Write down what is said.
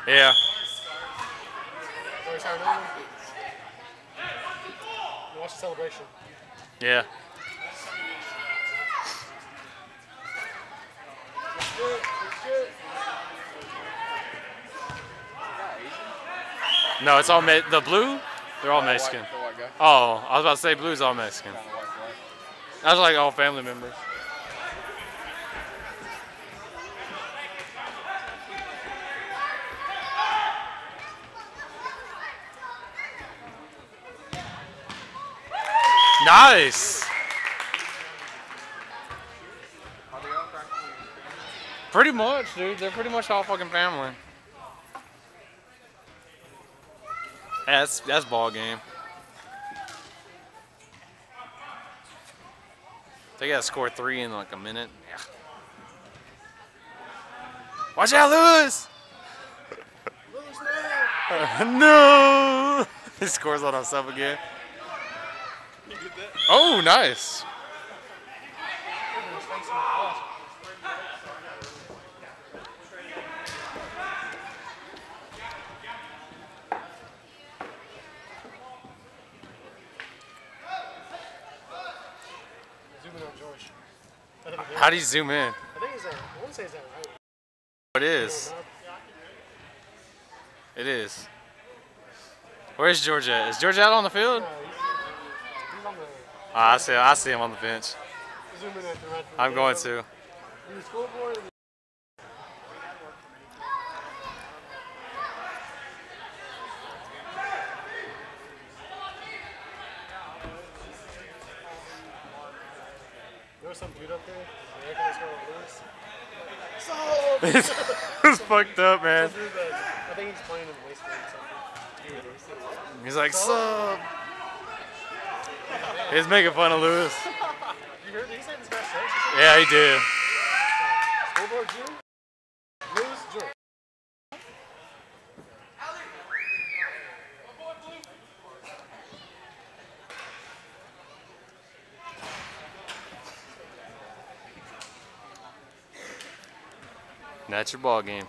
Yeah. Watch the celebration. Yeah. No, it's all the blue. They're all Mexican. The white guy. Oh, I was about to say blue's all Mexican. That's like all family members. Nice. Pretty much, dude. They're pretty much all fucking family. Yeah, that's ball game. They gotta score 3 in like a minute. Yeah. Watch out, Lewis! No! He scores on himself again. Oh, nice. How do you zoom in? I think it's that. I want to say it's that right. It is. It is. Where's George at? Is George out on the field? He's on the. Oh, I see him on the bench. Zoom in at the right. I'm going to. The scoreboard. There was some dude up there. It's fucked up, man. I think he's playing in the basement or something. He's like, sup? He's making fun of Lewis. You heard he said his best friend? Yeah, he did. Scoreboard June? Lewis George. That's your ball game.